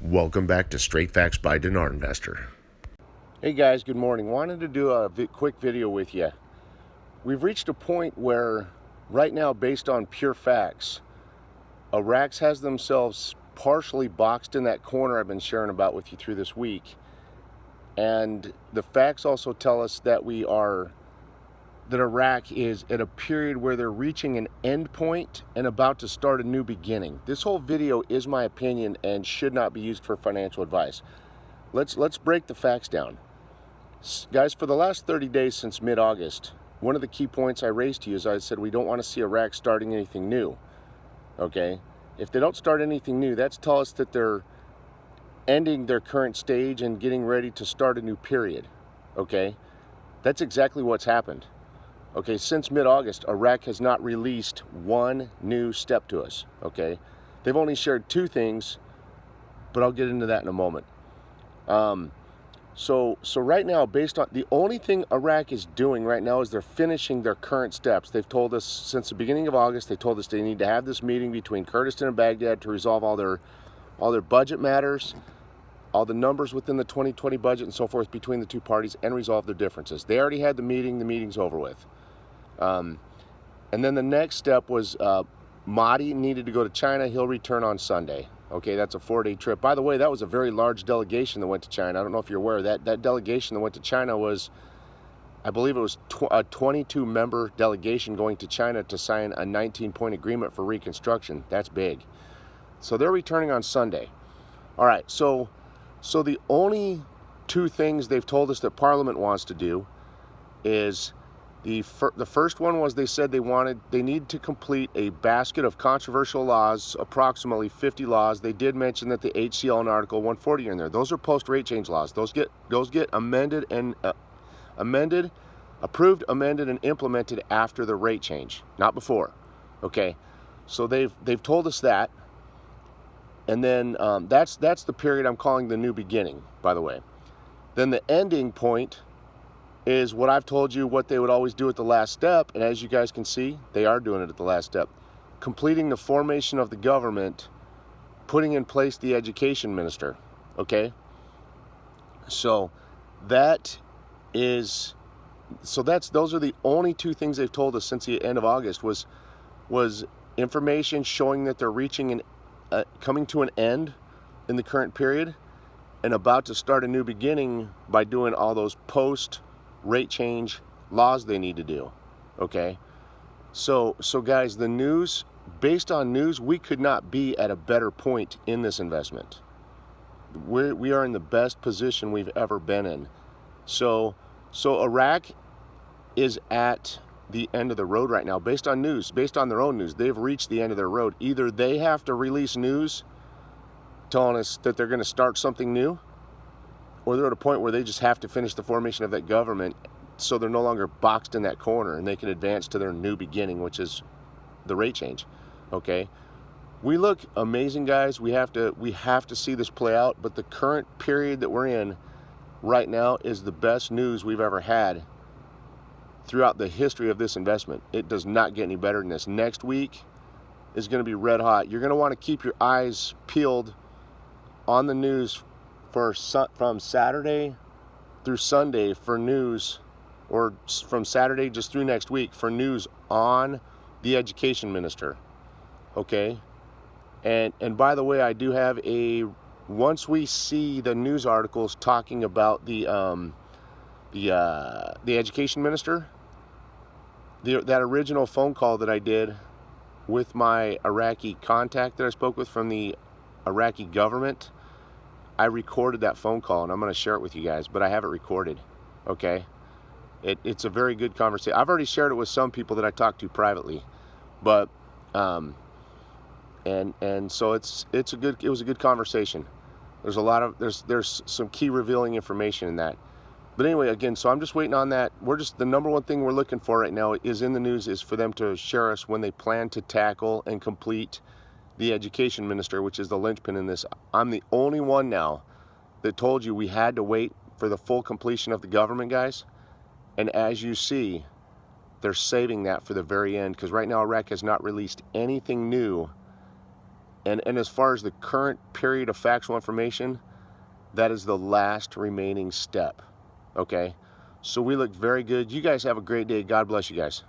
Welcome back to Straight Facts by Dinar Investor. Hey guys, good morning. Wanted to do a quick video with you. We've reached a point where right now, based on pure facts, Iraq has themselves partially boxed in that corner I've been sharing about with you through this week. And the facts also tell us that Iraq is at a period where they're reaching an end point and about to start a new beginning. This whole video is my opinion and should not be used for financial advice. Let's break the facts down. Guys, for the last 30 days since mid-August, one of the key points I raised to you is I said we don't want to see Iraq starting anything new, okay? If they don't start anything new, that's tell us that they're ending their current stage and getting ready to start a new period, okay? That's exactly what's happened. Okay, since mid-August, Iraq has not released one new step to us, okay? They've only shared two things, but I'll get into that in a moment. So right now, based on the only thing Iraq is doing right now is they're finishing their current steps. They've told us since the beginning of August, they told us they need to have this meeting between Kurdistan and Baghdad to resolve all their budget matters, all the numbers within the 2020 budget and so forth between the two parties, and resolve their differences. They already had the meeting's over with. And then the next step was Mahdi needed to go to China. He'll return on Sunday. Okay, that's a 4-day trip. By the way, that was a very large delegation that went to China. I don't know if you're aware of that. That delegation that went to China was, I believe it was a 22-member delegation going to China to sign a 19-point agreement for reconstruction. That's big. So they're returning on Sunday. All right, so the only two things they've told us that Parliament wants to do is the first one was they said they need to complete a basket of controversial laws, approximately 50 laws. They did mention that the HCL and Article 140 are in there. Those are post-rate change laws. Those get amended and approved, amended, and implemented after the rate change, not before. Okay, so they've told us that, and then that's the period I'm calling the new beginning. By the way, then the ending point is what I've told you what they would always do at the last step, and as you guys can see, they are doing it at the last step. Completing the formation of the government, putting in place the education minister, okay? So those are the only two things they've told us since the end of August was information showing that they're reaching coming to an end in the current period and about to start a new beginning by doing all those post-rate change laws they need to do, okay? So guys, the news, based on news, we could not be at a better point in this investment. We are in the best position we've ever been in. So Iraq is at the end of the road right now, based on news, based on their own news. They've reached the end of their road. Either they have to release news telling us that they're going to start something new, or they're at a point where they just have to finish the formation of that government so they're no longer boxed in that corner and they can advance to their new beginning, which is the rate change, okay? We look amazing, guys. We have to see this play out, but the current period that we're in right now is the best news we've ever had throughout the history of this investment. It does not get any better than this. Next week is going to be red hot. You're going to want to keep your eyes peeled on the news from Saturday through Sunday for news, or from Saturday just through next week for news on the education minister, okay? And by the way, I do have once we see the news articles talking about the education minister, that original phone call that I did with my Iraqi contact that I spoke with from the Iraqi government, I recorded that phone call, and I'm going to share it with you guys, but I have it recorded, okay? It's a very good conversation. I've already shared it with some people that I talked to privately, but and so it was a good conversation. There's some key revealing information in that. But anyway, again, so I'm just waiting on that. The number one thing we're looking for right now is in the news is for them to share us when they plan to tackle and complete the education minister, which is the linchpin in this. I'm the only one now that told you we had to wait for the full completion of the government, guys. And as you see, they're saving that for the very end, because right now Iraq has not released anything new And as far as the current period of factual information, that is the last remaining step. Okay? So we look very good. You guys have a great day. God bless you guys.